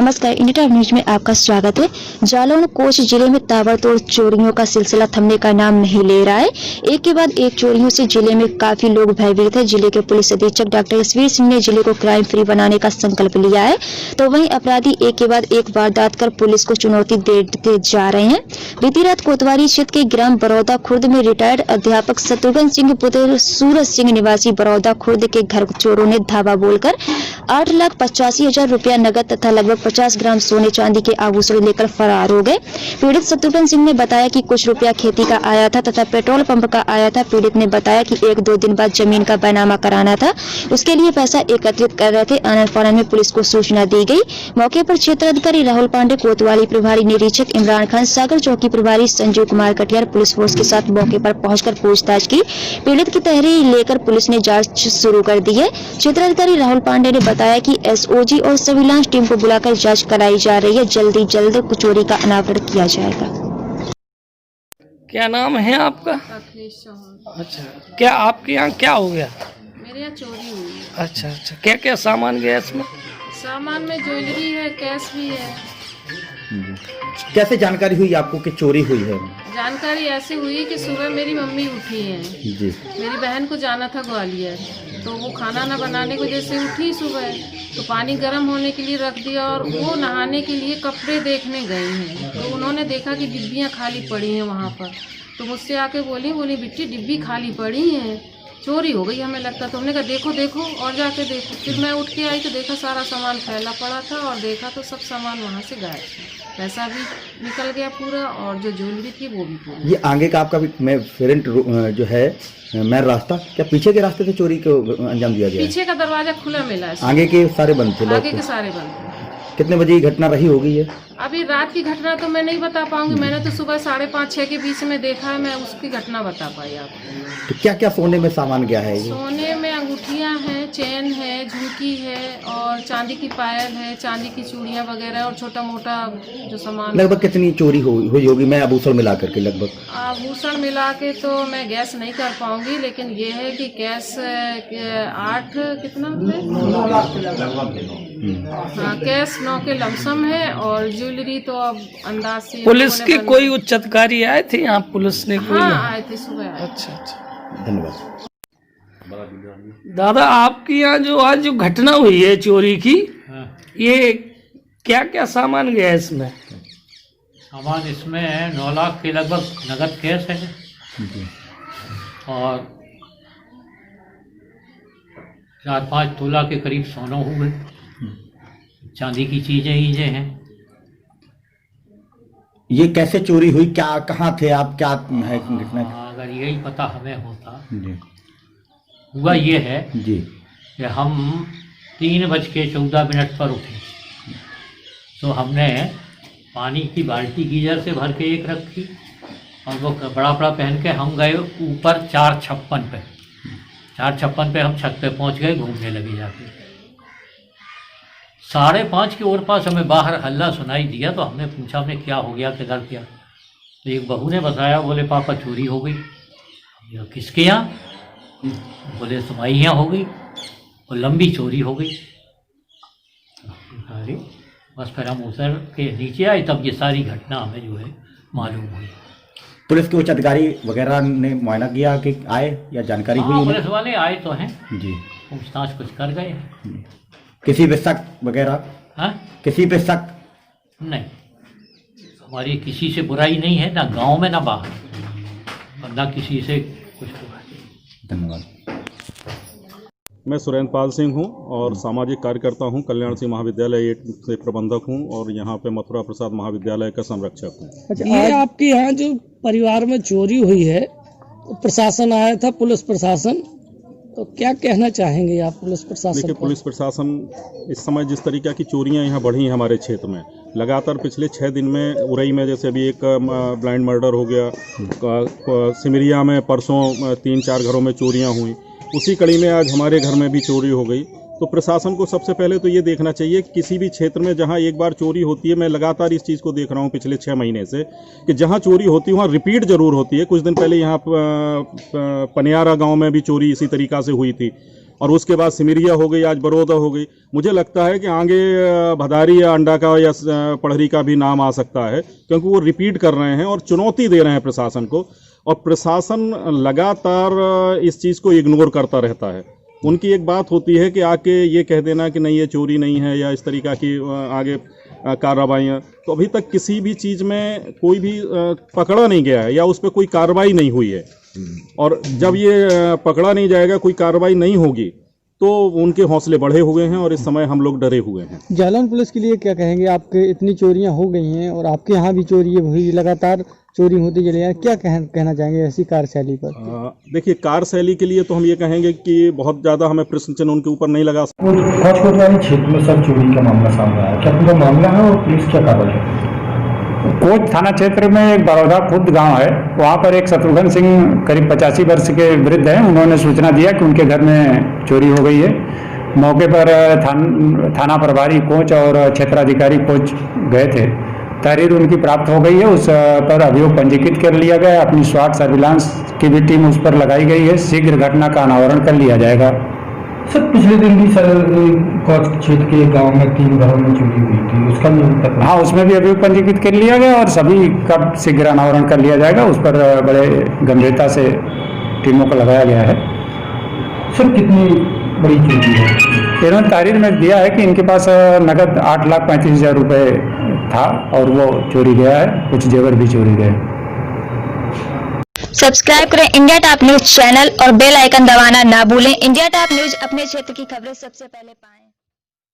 नमस्कार, India news में आपका स्वागत है। जालौन कोच जिले में ताबड़तोड़ चोरियों का सिलसिला थमने का नाम नहीं ले रहा है। एक के बाद एक चोरियों से जिले में काफी लोग भयभीत है। जिले के पुलिस अधीक्षक डॉक्टर यशवीर सिंह ने जिले को क्राइम फ्री बनाने का संकल्प लिया है, तो वहीं अपराधी एक के बाद एक वारदात कर पुलिस को चुनौती देते जा रहे हैं। बीती रात कोतवाली क्षेत्र के ग्राम बरौदा खुर्द में रिटायर्ड अध्यापक शत्रुघ्न सिंह पुत्र सूरज सिंह निवासी बरौदा खुर्द के घर चोरों ने धावा बोलकर 8,85,000 रुपया नगद तथा लगभग 50 ग्राम सोने चांदी के आभूषण लेकर फरार हो गए। पीड़ित शत्रुघ्न सिंह ने बताया कि कुछ रुपया खेती का आया था तथा पेट्रोल पंप का आया था। पीड़ित ने बताया कि 1-2 दिन बाद जमीन का बैनामा कराना था, उसके लिए पैसा एकत्रित कर रहे थे। आनंद फानन में पुलिस को सूचना दी गई। मौके पर क्षेत्राधिकारी राहुल पांडे, कोतवाली प्रभारी निरीक्षक इमरान खान, सागर चौकी प्रभारी संजीव कुमार कटियार पुलिस फोर्स के साथ मौके पर पहुंचकर पूछताछ की। पीड़ित की तहरीर लेकर पुलिस ने जांच शुरू कर दी है। क्षेत्राधिकारी राहुल पांडे ने बताया कि एसओजी और सर्विलांस टीम को बुलाकर जांच कराई जा रही है। जल्दी चोरी का अनावरण किया जाएगा। क्या नाम है आपका? अखिलेश चौहान। अच्छा, क्या आपके यहाँ क्या हो गया? मेरे यहाँ चोरी हुई है। अच्छा, क्या क्या सामान गया इसमें? सामान में ज्वेलरी है, कैश भी है। कैसे जानकारी हुई आपको कि चोरी हुई है? जानकारी ऐसी हुई कि सुबह मेरी मम्मी उठी है जी। मेरी बहन को जाना था ग्वालियर, तो वो खाना ना बनाने की वजह से उठी सुबह, तो पानी गर्म होने के लिए रख दिया और वो नहाने के लिए कपड़े देखने गई हैं। तो उन्होंने देखा कि डिब्बियाँ खाली पड़ी हैं वहाँ पर, तो मुझसे आके बोली बिट्टी डिब्बी खाली पड़ी हैं, चोरी हो गई हमें लगता। तो हमने कहा देखो और जाके देखो। फिर मैं उठ के आई तो देखा सारा सामान फैला पड़ा था और देखा तो सब सामान वहाँ से गायब था। पैसा भी निकल गया पूरा और जो ज्वेलरी थी वो भी पूरी। ये आगे का आपका भी मैं फ्रंट जो है मैं रास्ता क्या पीछे के रास्ते से चोरी को अंजाम दिया गया? पीछे का दरवाजा खुला मिला है, आगे के सारे बंद थे। आगे के सारे बंद थे। कितने बजे ये घटना रही होगी? ये अभी रात की घटना तो मैं नहीं बता पाऊंगी, मैंने तो सुबह 5:30-6 के बीच में देखा है, मैं उसकी घटना बता पाई आपको। तो क्या क्या सोने में सामान गया है? सोने में अंगूठियां हैं, चेन है, झुमकी है और चांदी की पायल है, चांदी की चूड़ियां वगैरह और छोटा मोटा जो सामान। लगभग कितनी चोरी हुई होगी मैं आभूषण मिला करके? लगभग आभूषण मिला के तो मैं गैस नहीं कर पाऊंगी, लेकिन ये है कि कैश 8 कितना हाँ कैश 9 के लमसम है और ज्वेलरी तो अब अंदाज से। पुलिस की कोई उच्च अधिकारी आए थे यहाँ? पुलिस ने कोई? हाँ आए थे सुबह आए। अच्छा। धन्यवाद। दादा, आपकी यहाँ जो आज जो घटना हुई है चोरी की, ये क्या क्या सामान गया इसमें? सामान इसमें 9 लाख के लगभग नगद कैश है और 4-5 तोला के करीब सोना हुए, चांदी की चीजें हैं। ये कैसे चोरी हुई? क्या कहाँ थे आप? क्या है घटना? अगर यही पता हमें होता जी। हुआ ये है जी कि हम 3:14 पर उठे, तो हमने पानी की बाल्टी गीजर से भर के एक रखी और वो बड़ा पहन के हम गए ऊपर 456 पे। 456 पे हम छत पे पहुंच गए, घूमने लगे जाके। 5:30 के ओर पास हमें बाहर हल्ला सुनाई दिया, तो हमने पूछा हमने क्या हो गया, किधर क्या? तो एक बहू ने बताया, बोले पापा चोरी हो गई। किसके यहाँ? बोले तुम्हारी यहाँ हो गई और लंबी चोरी हो गई। अरे बस फिर हम उतर के नीचे आए, तब ये सारी घटना हमें जो है मालूम हुई। पुलिस के उच्च अधिकारी वगैरह ने मुआयना किया कि आए या जानकारी हुई? पुलिस वाले आए तो हैं जी, पूछताछ कुछ कर गए। किसी पे शक वगैरह? हाँ, किसी पे शक नहीं, हमारी किसी से बुराई नहीं है, ना गांव में ना बाहर, और ना किसी से कुछ हुआ। धन्यवाद। मैं सुरेंद्र पाल सिंह हूं और सामाजिक कार्यकर्ता हूं। कल्याण सिंह महाविद्यालय 8 से प्रबंधक हूं और यहां पे मथुरा प्रसाद महाविद्यालय का संरक्षक हूं। अच्छा, ये आपके यहाँ जो परिवार में चोरी हुई है, तो प्रशासन आया था, पुलिस प्रशासन, तो क्या कहना चाहेंगे आप पुलिस प्रशासन? देखिए, पुलिस प्रशासन इस समय जिस तरीके की चोरियां यहाँ बढ़ी हैं हमारे क्षेत्र में, लगातार पिछले 6 दिन में उरई में जैसे अभी एक ब्लाइंड मर्डर हो गया, सिमरिया में परसों 3-4 घरों में चोरियां हुई, उसी कड़ी में आज हमारे घर में भी चोरी हो गई। तो प्रशासन को सबसे पहले तो ये देखना चाहिए कि किसी भी क्षेत्र में जहां एक बार चोरी होती है, मैं लगातार इस चीज़ को देख रहा हूं पिछले 6 महीने से, कि जहां चोरी होती है वहां रिपीट जरूर होती है। कुछ दिन पहले यहाँ पनियारा गांव में भी चोरी इसी तरीक़ा से हुई थी। और उसके बाद सिमरिया हो गई, आज बड़ौदा हो गई। मुझे लगता है कि आगे भदारी या अंडा का या पढ़री का भी नाम आ सकता है, क्योंकि वो रिपीट कर रहे हैं और चुनौती दे रहे हैं प्रशासन को, और प्रशासन लगातार इस चीज़ को इग्नोर करता रहता है। उनकी एक बात होती है कि आके ये कह देना कि नहीं ये चोरी नहीं है या इस तरीक़ा की आगे कार्रवाइयाँ, तो अभी तक किसी भी चीज़ में कोई भी पकड़ा नहीं गया है या उस पर कोई कार्रवाई नहीं हुई है। और जब ये पकड़ा नहीं जाएगा, कोई कार्रवाई नहीं होगी, तो उनके हौसले बढ़े हुए हैं और इस समय हम लोग डरे हुए हैं। जालौन पुलिस के लिए क्या कहेंगे? आपके इतनी चोरियां हो गई हैं और आपके यहाँ भी चोरी हुई, लगातार चोरी होती चली है, क्या कहना चाहेंगे ऐसी कार्यशैली पर? देखिए, कार्यशैली के लिए तो हम ये कहेंगे कि बहुत ज़्यादा हमें प्रश्न चिन्ह उनके ऊपर नहीं लगा सकते। कोचकोट वाले क्षेत्र में सब चोरी का मामला सामने आया, क्या पूरा मामला है और पुलिस क्या कार्रवाई है? कोच थाना क्षेत्र में एक बड़ौदा खुर्द गांव है, वहां पर एक शत्रुघ्न सिंह करीब 85 वर्ष के वृद्ध हैं। उन्होंने सूचना दिया कि उनके घर में चोरी हो गई है। मौके पर थाना प्रभारी कोच और क्षेत्राधिकारी कोच गए थे। तहरीर उनकी प्राप्त हो गई है, उस पर अभियोग पंजीकृत कर लिया गया। अपनी स्वाट सर्विलांस की भी टीम उस पर लगाई गई है। शीघ्र घटना का अनावरण कर लिया जाएगा। सर, पिछले दिन भी सर कोच क्षेत्र के गांव में 3 घरों में चोरी हुई थी, उसका भी अभी तक? हाँ, उसमें भी अभियोग पंजीकृत कर लिया गया और सभी का शीघ्र अनावरण कर लिया जाएगा। उस पर बड़े गंभीरता से टीमों को लगाया गया है। सर, कितनी बड़ी चोरी है? इन्होंने तहरीर में दिया है कि इनके पास नगद 8,35,000 रुपये था और वो चोरी गया है, कुछ जेवर भी चोरी गए। सब्सक्राइब करें इंडिया टॉप न्यूज चैनल और बेल आइकन दबाना ना भूलें। इंडिया टॉप न्यूज अपने क्षेत्र की खबरें सबसे पहले पाएं।